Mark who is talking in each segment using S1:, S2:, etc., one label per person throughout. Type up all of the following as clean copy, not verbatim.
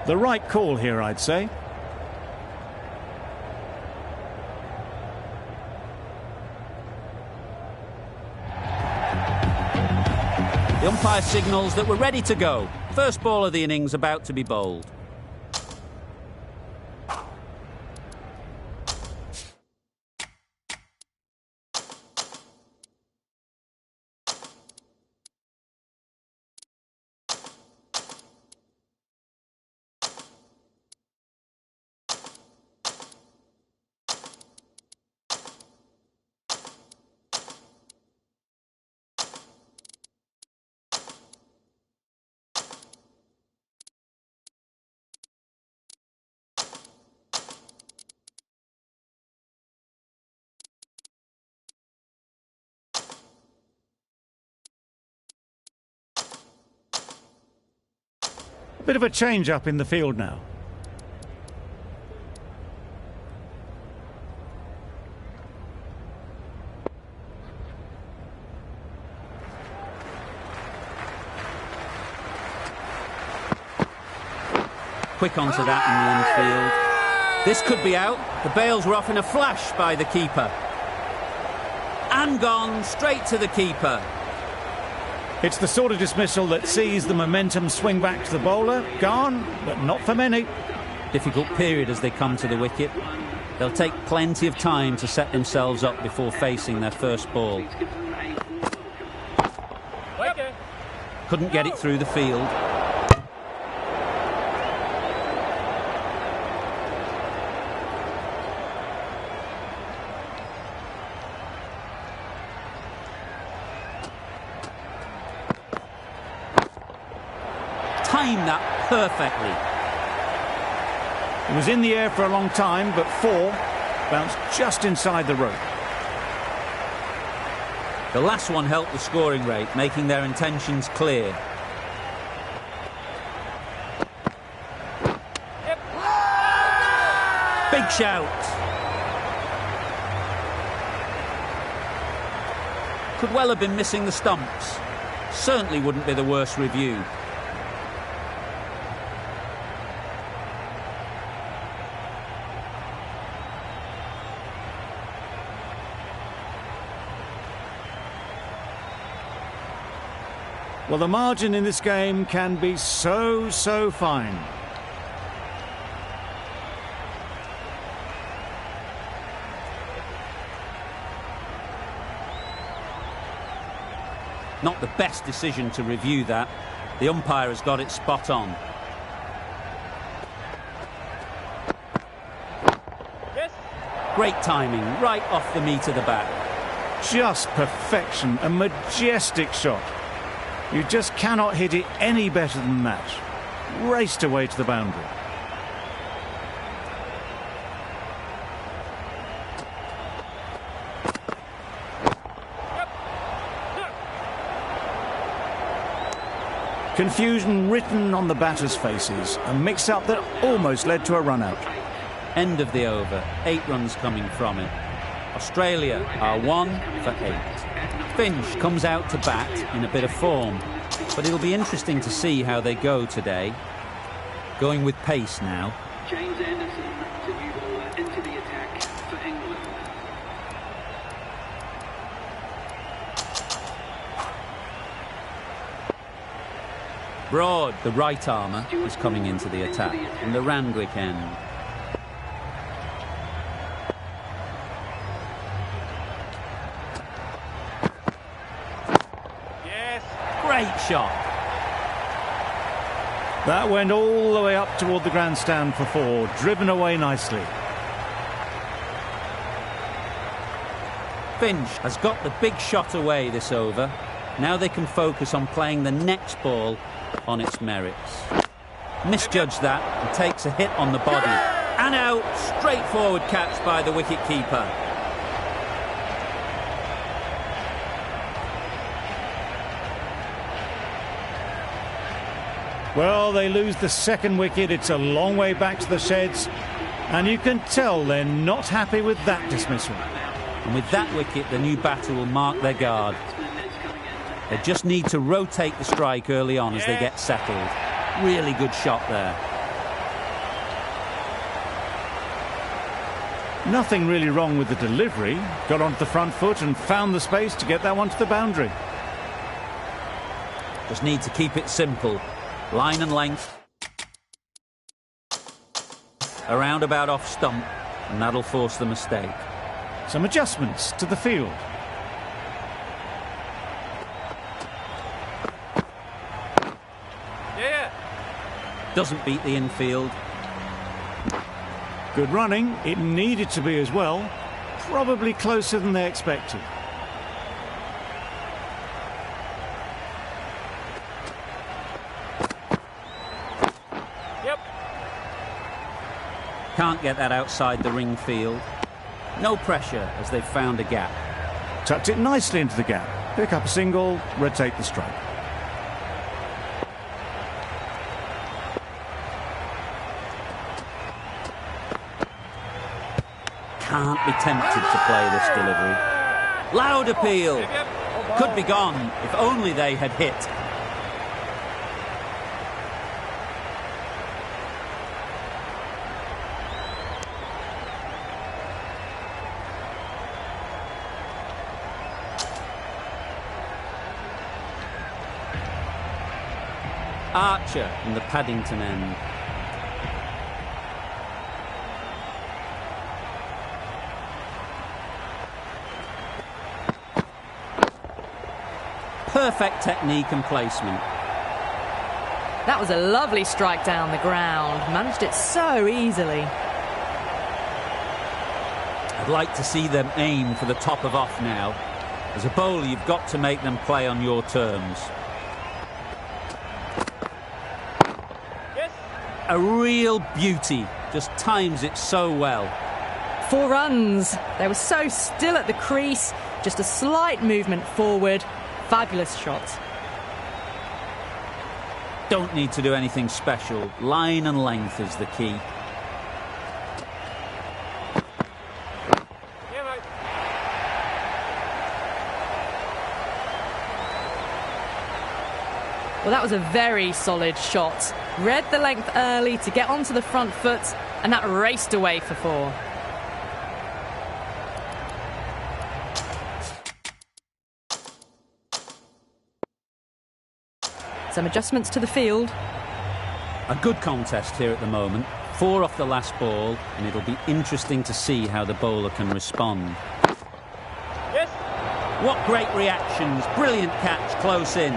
S1: The right call here, I'd say.
S2: The umpire signals that we're ready to go. First ball of the innings about to be bowled.
S1: Bit of a change-up in the field now.
S2: Quick onto that in the infield. This could be out. The bails were off in a flash by the keeper. And gone straight to the keeper.
S1: It's the sort of dismissal that sees the momentum swing back to the bowler. Gone, but not for many.
S2: Difficult period as they come to the wicket. They'll take plenty of time to set themselves up before facing their first ball. Couldn't get it through the field. Timed that perfectly.
S1: It was in the air for a long time, but 4 bounced just inside the rope.
S2: The last one helped the scoring rate, making their intentions clear. Big shout. Could well have been missing the stumps. Certainly wouldn't be the worst review.
S1: Well, the margin in this game can be so fine.
S2: Not the best decision to review that. The umpire has got it spot on. Yes. Great timing, right off the meat of the bat.
S1: Just perfection, a majestic shot. You just cannot hit it any better than that. Raced away to the boundary. Confusion written on the batters' faces. A mix-up that almost led to a run-out.
S2: End of the over. 8 runs coming from it. Australia are 1 for 8. Finch comes out to bat in a bit of form, but it'll be interesting to see how they go today. Going with pace now.
S3: James Anderson to new bowler into the attack for England.
S2: Broad, the right armour, is coming into the attack from the Randwick end. Great shot.
S1: That went all the way up toward the grandstand for 4, driven away nicely.
S2: Finch has got the big shot away this over. Now they can focus on playing the next ball on its merits. Misjudged that and takes a hit on the body. And out, straightforward catch by the wicket-keeper.
S1: Well, they lose the second wicket. It's a long way back to the sheds. And you can tell they're not happy with that dismissal.
S2: And with that wicket, the new batter will mark their guard. They just need to rotate the strike early on as they get settled. Really good shot there.
S1: Nothing really wrong with the delivery. Got onto the front foot and found the space to get that one to the boundary.
S2: Just need to keep it simple. Line and length. A roundabout off stump, and that'll force the mistake.
S1: Some adjustments to the field.
S2: Doesn't beat the infield.
S1: Good running. It needed to be as well. Probably closer than they expected.
S2: Can't get that outside the ring field. No pressure as they've found a gap.
S1: Tucked it nicely into the gap. Pick up a single, rotate the strike.
S2: Can't be tempted to play this delivery. Loud appeal. Could be gone if only they had hit. Archer in the Paddington end. Perfect technique and placement.
S4: That was a lovely strike down the ground. Managed it so easily.
S2: I'd like to see them aim for the top of off now. As a bowler, you've got to make them play on your terms. A real beauty. Just times it so well.
S4: 4 runs. They were so still at the crease. Just a slight movement forward. Fabulous shot.
S2: Don't need to do anything special. Line and length is the key.
S4: Well, that was a very solid shot. Read the length early to get onto the front foot, and that raced away for 4. Some adjustments to the field.
S2: A good contest here at the moment. 4 off the last ball, and it'll be interesting to see how the bowler can respond. Yes. What great reactions. Brilliant catch close in.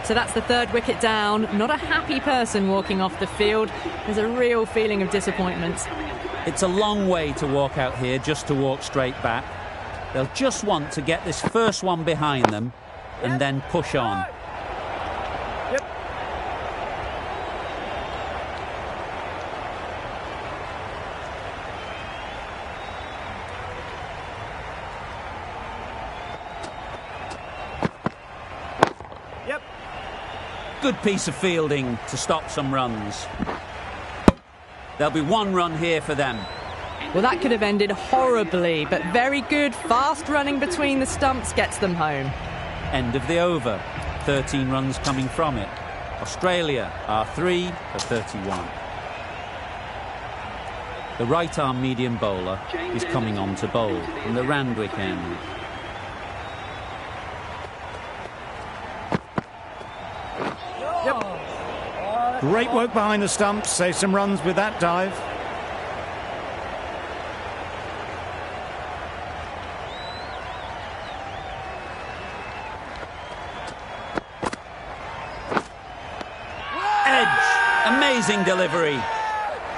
S4: So that's the 3rd wicket down. Not a happy person walking off the field. There's a real feeling of disappointment.
S2: It's a long way to walk out here just to walk straight back. They'll just want to get this first one behind them and then push on.
S5: Yep. Yep.
S2: Good piece of fielding to stop some runs. There'll be 1 run here for them.
S4: Well, that could have ended horribly, but very good, fast running between the stumps gets them home.
S2: End of the over. 13 runs coming from it. Australia are 3 for 31. The right-arm medium bowler is coming on to bowl in the Randwick end.
S1: Great work behind the stumps. Save some runs with that dive.
S2: Amazing delivery.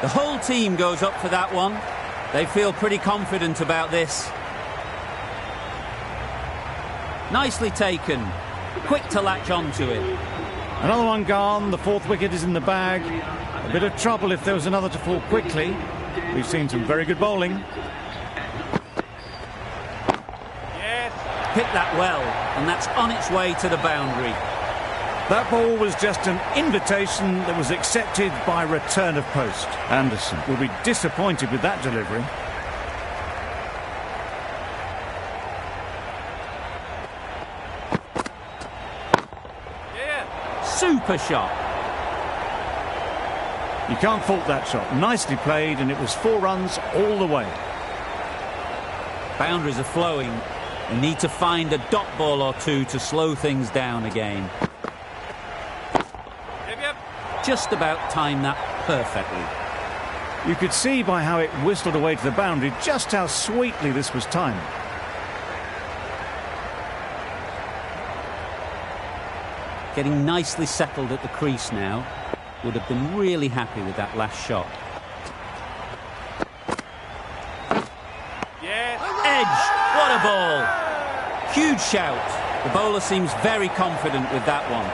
S2: The whole team goes up for that one. They feel pretty confident about this. Nicely taken. Quick to latch onto it.
S1: Another one gone. The 4th wicket is in the bag. A bit of trouble if there was another to fall quickly. We've seen some very good bowling.
S2: Yes. Hit that well, and that's on its way to the boundary.
S1: That ball was just an invitation that was accepted by return of post. Anderson will be disappointed with that delivery. Super shot. You can't fault that shot. Nicely played, and it was 4 runs all the way.
S2: Boundaries are flowing. They need to find a dot ball or two to slow things down again. Just about timed that perfectly.
S1: You could see by how it whistled away to the boundary just how sweetly this was timed.
S2: Getting nicely settled at the crease now. Would have been really happy with that last shot. Edge! What a ball! Huge shout. The bowler seems very confident with that one.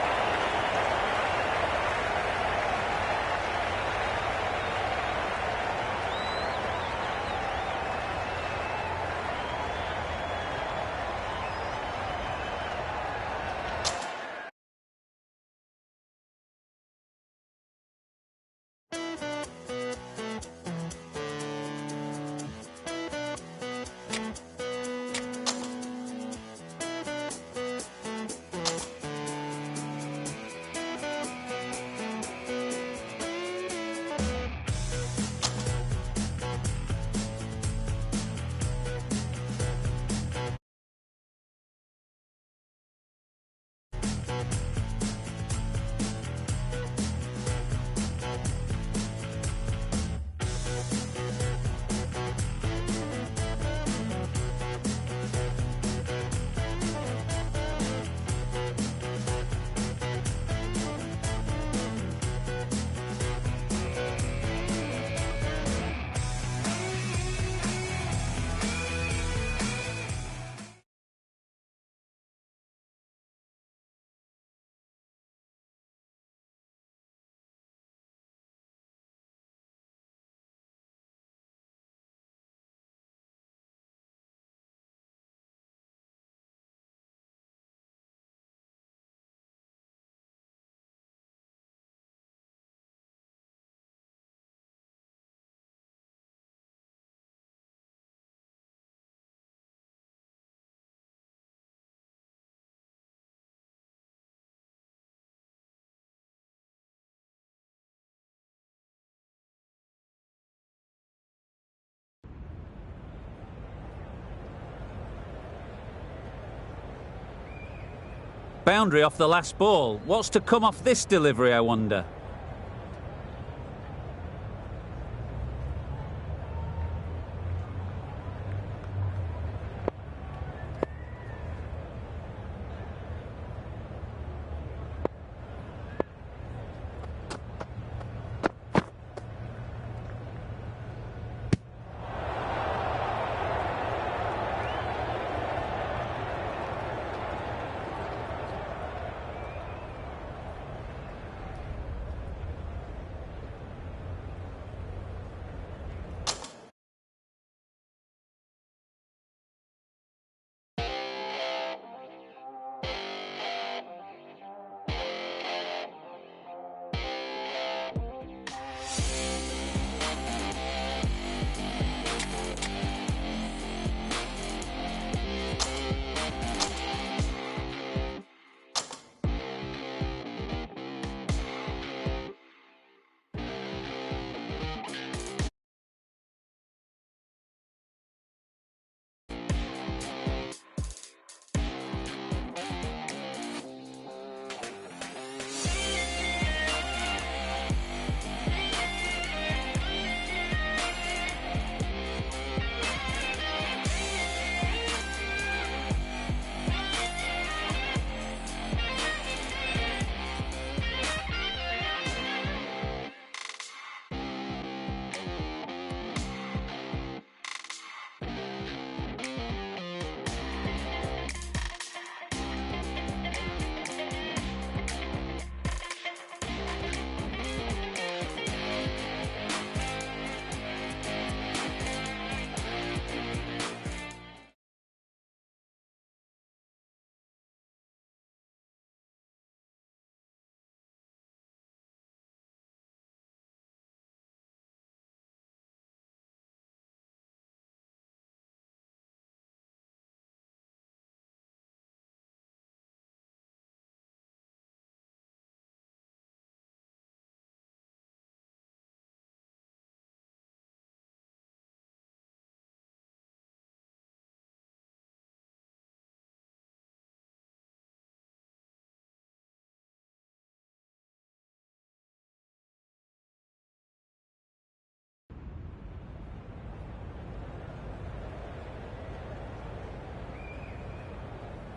S2: Boundary off the last ball. What's to come off this delivery, I wonder?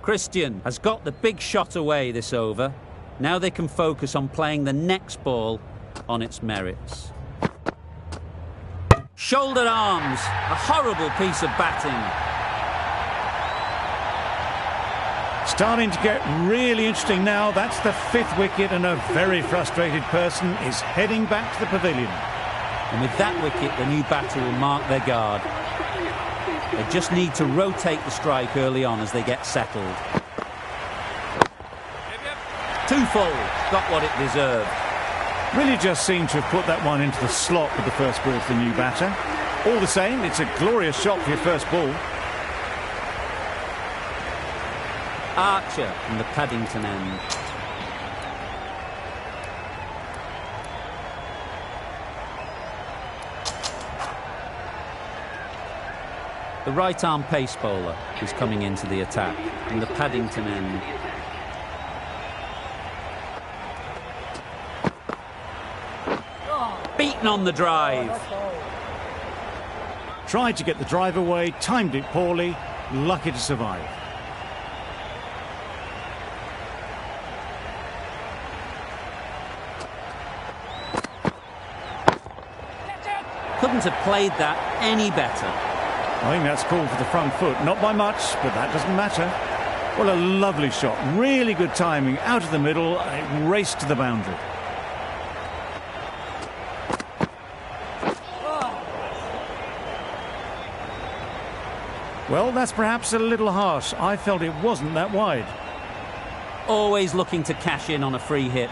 S2: Christian has got the big shot away this over. Now they can focus on playing the next ball on its merits. Shouldered arms, a horrible piece of batting.
S1: Starting to get really interesting now. That's the 5th wicket, and a very frustrated person is heading back to the pavilion.
S2: And with that wicket, the new batter will mark their guard. They just need to rotate the strike early on as they get settled. Too full, got what it deserved.
S1: Really just seemed to have put that one into the slot with the first ball for the new batter. All the same, it's a glorious shot for your first ball.
S2: Archer from the Paddington end. The right-arm pace bowler is coming into the attack from the Paddington end. Beaten on the drive.
S1: Tried to get the drive away, timed it poorly, lucky to survive.
S2: Couldn't have played that any better.
S1: I think that's called for the front foot. Not by much, but that doesn't matter. Well, a lovely shot. Really good timing. Out of the middle, it raced to the boundary. Well, that's perhaps a little harsh. I felt it wasn't that wide.
S2: Always looking to cash in on a free hit.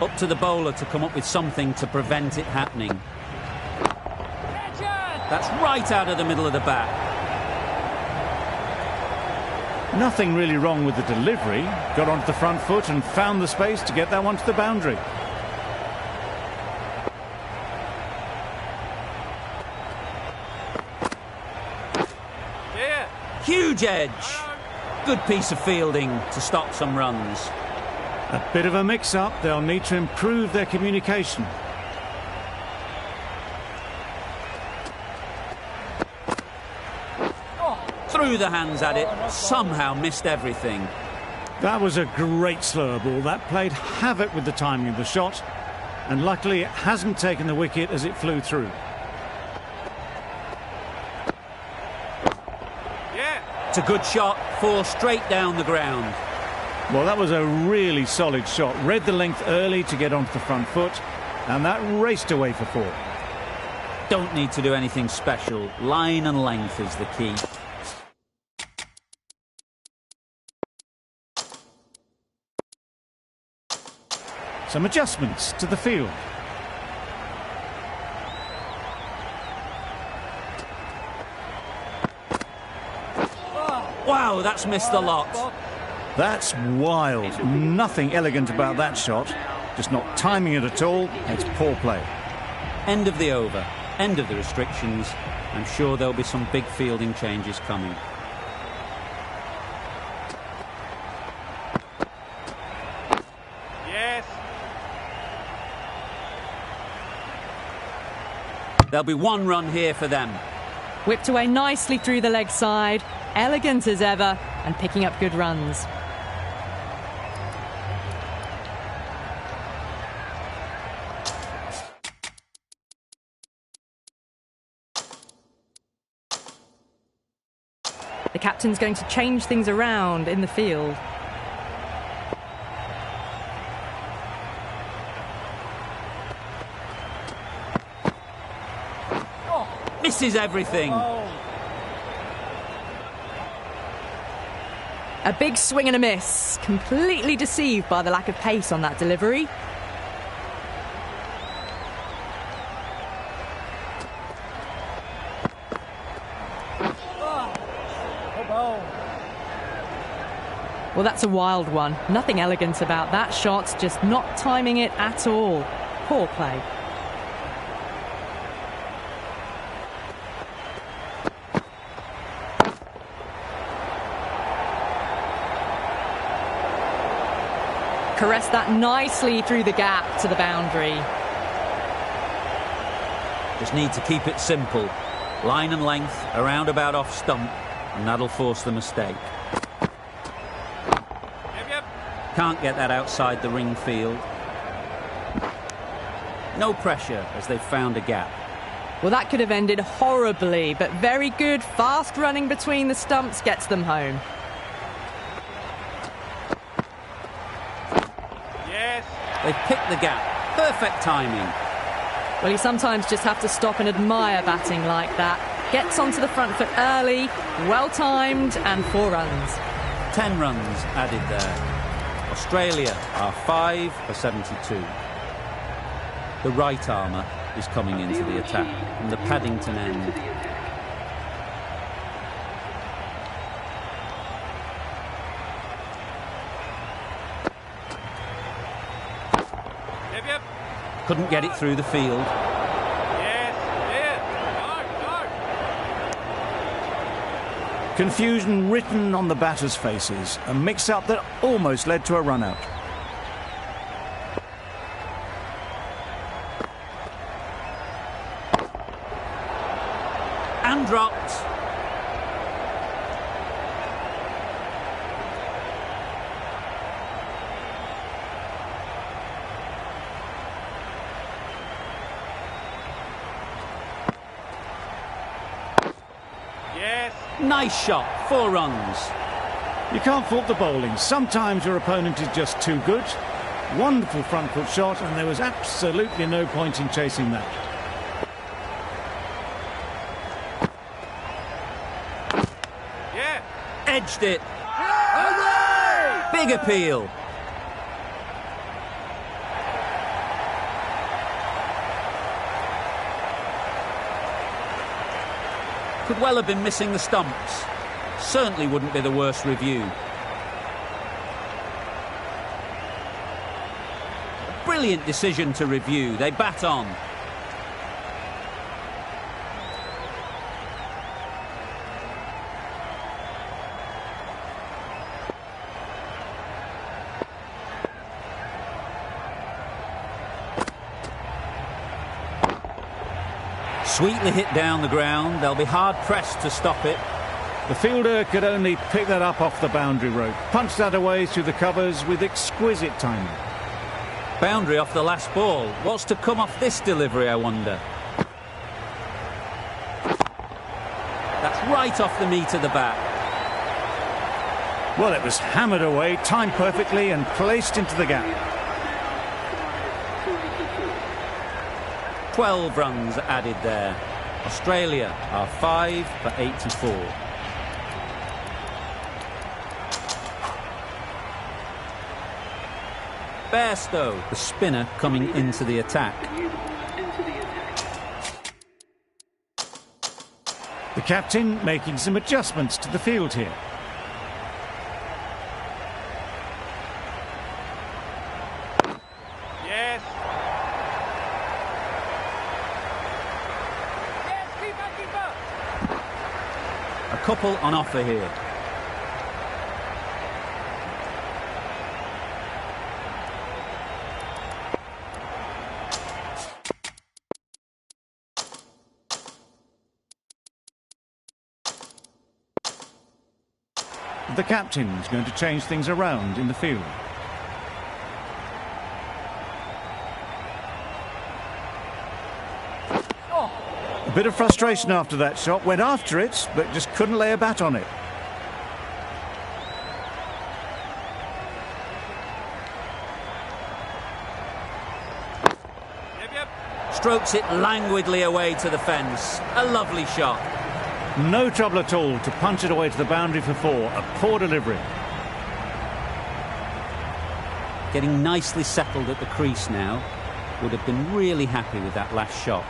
S2: Up to the bowler to come up with something to prevent it happening. That's right out of the middle of the bat.
S1: Nothing really wrong with the delivery. Got onto the front foot and found the space to get that one to the boundary.
S5: Yeah.
S2: Huge edge. Good piece of fielding to stop some runs.
S1: A bit of a mix-up. They'll need to improve their communication.
S2: Threw the hands at it, somehow missed everything.
S1: That was a great slower ball. That played havoc with the timing of the shot, and luckily it hasn't taken the wicket as it flew through.
S5: Yeah.
S2: It's a good shot, 4 straight down the ground.
S1: Well, that was a really solid shot. Read the length early to get onto the front foot, and that raced away for 4.
S2: Don't need to do anything special. Line and length is the key.
S1: Some adjustments to the field.
S2: Wow, that's missed the lot.
S1: That's wild. Nothing elegant about that shot. Just not timing it at all. It's poor play.
S2: End of the over. End of the restrictions. I'm sure there'll be some big fielding changes coming.
S5: Yes.
S2: There'll be 1 run here for them.
S4: Whipped away nicely through the leg side, elegant as ever, and picking up good runs. The captain's going to change things around in the field.
S2: Misses everything.
S4: A big swing and a miss. Completely deceived by the lack of pace on that delivery. Well, that's a wild one. Nothing elegant about that shot, just not timing it at all. Poor play. Caressed that nicely through the gap to the boundary.
S2: Just need to keep it simple. Line and length, around about off stump, and that'll force the mistake. Can't get that outside the ring field. No pressure as they've found a gap.
S4: Well, that could have ended horribly, but very good, fast running between the stumps gets them home.
S5: Yes.
S2: They've picked the gap. Perfect timing.
S4: Well, you sometimes just have to stop and admire batting like that. Gets onto the front foot early, well-timed, and 4 runs.
S2: 10 runs added there. Australia are 5 for 72. The right armour is coming into the attack from the Paddington end.
S5: Yep, yep.
S2: Couldn't get it through the field.
S5: Yes, yes.
S1: Confusion written on the batters' faces. A mix-up that almost led to a run-out.
S2: And dropped.
S5: Yes.
S2: Nice shot. 4 runs.
S1: You can't fault the bowling. Sometimes your opponent is just too good. Wonderful front foot shot, and there was absolutely no point in chasing that.
S5: Yeah.
S2: Edged it. Big appeal. Could well have been missing the stumps. Certainly wouldn't be the worst review. Brilliant decision to review. They bat on. Sweetly hit down the ground. They'll be hard-pressed to stop it.
S1: The fielder could only pick that up off the boundary rope. Punched that away through the covers with exquisite timing.
S2: Boundary off the last ball. What's to come off this delivery, I wonder? That's right off the meat of the bat.
S1: Well, it was hammered away, timed perfectly and placed into the gap.
S2: 12 runs added there. Australia are 5 for 84. Bairstow, the spinner, coming into the attack.
S1: The captain making some adjustments to the field here.
S5: Yes. Yes, keeper, keeper.
S2: A couple on offer here.
S1: The captain is going to change things around in the field. A bit of frustration after that shot. Went after it, but just couldn't lay a bat on it.
S5: Yep, yep.
S2: Strokes it languidly away to the fence. A lovely shot.
S1: No trouble at all to punch it away to the boundary for 4. A poor delivery.
S2: Getting nicely settled at the crease now. Would have been really happy with that last shot.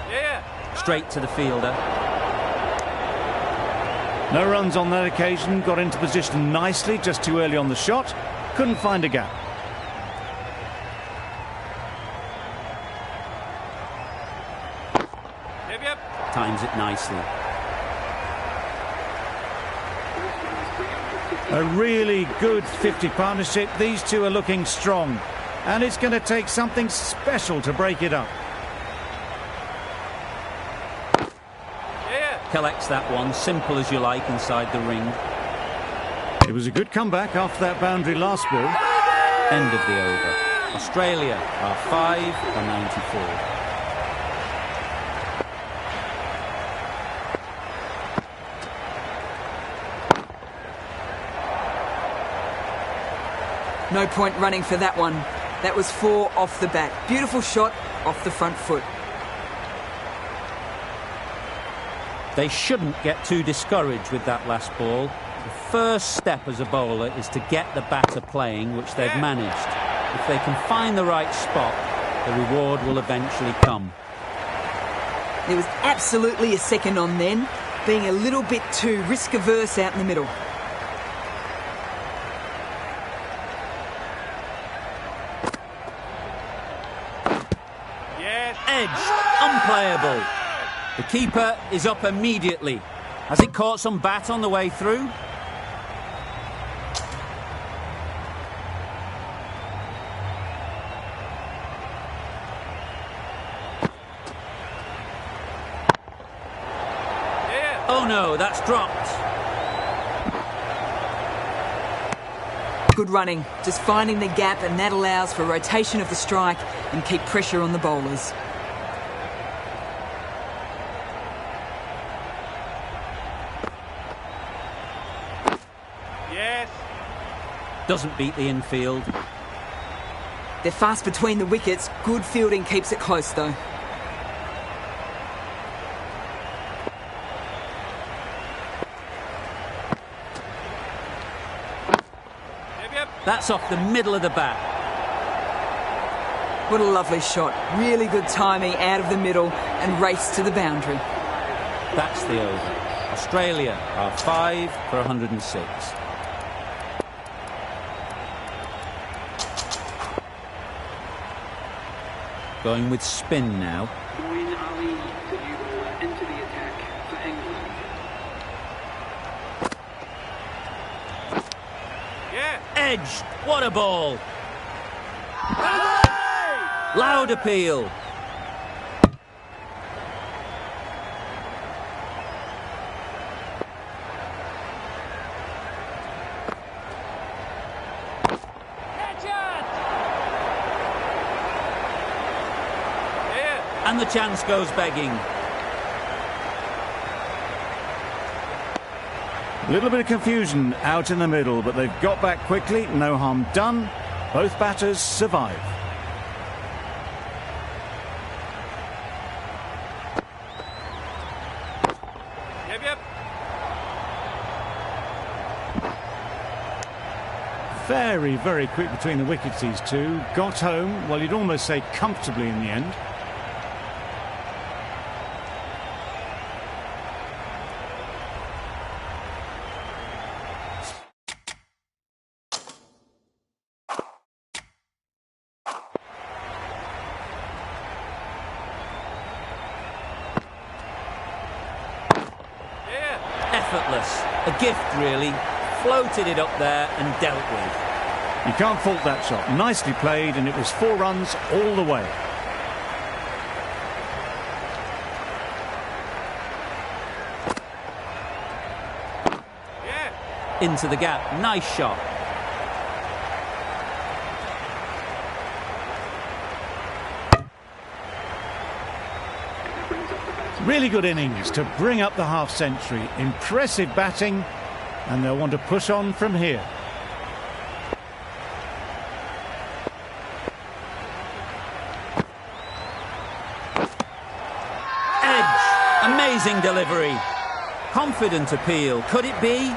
S5: Yeah.
S2: Straight to the fielder.
S1: No runs on that occasion. Got into position nicely, just too early on the shot. Couldn't find a gap.
S5: Yep, yep.
S2: Times it nicely.
S1: A really good 50 partnership. These two are looking strong. And it's going to take something special to break it up.
S5: Yeah.
S2: Collects that one, simple as you like, inside the ring.
S1: It was a good comeback after that boundary last ball.
S2: End of the over. Australia are 5 for 94.
S6: No point running for that one. That was 4 off the bat. Beautiful shot off the front foot.
S2: They shouldn't get too discouraged with that last ball. The first step as a bowler is to get the batter playing, which they've managed. If they can find the right spot, the reward will eventually come.
S6: There was absolutely a second on then, being a little bit too risk-averse out in the middle.
S5: Yes.
S2: Edge, unplayable. The keeper is up immediately. Has it caught some bat on the way through?
S5: Yeah.
S2: Oh no, that's dropped.
S6: Good running, just finding the gap, and that allows for rotation of the strike and keep pressure on the bowlers.
S5: Yes.
S2: Doesn't beat the infield.
S6: They're fast between the wickets. Good fielding keeps it close though.
S5: Yep, yep.
S2: That's off the middle of the bat.
S6: What a lovely shot. Really good timing out of the middle and race to the boundary.
S2: That's the over. Australia are 5 for 106. Going with spin now.
S3: Moeen Ali, the new bowler, into the attack for England.
S5: Yeah.
S2: Edge, what a ball! Loud appeal.
S5: Catch it. Yeah.
S2: And the chance goes begging.
S1: A little bit of confusion out in the middle, but they've got back quickly. No harm done. Both batters survive.
S5: Yep, yep.
S1: Very, very quick between the wickets, these two. Got home, well, you'd almost say comfortably in the end.
S5: Yeah.
S2: Effortless. A gift, really. Floated it up there and dealt with.
S1: You can't fault that shot. Nicely played, and it was 4 runs all the way.
S5: Yeah.
S2: Into the gap. Nice shot.
S1: Really good innings to bring up the half-century. Impressive batting, and they'll want to push on from here.
S2: Edge. Amazing delivery. Confident appeal. Could it be?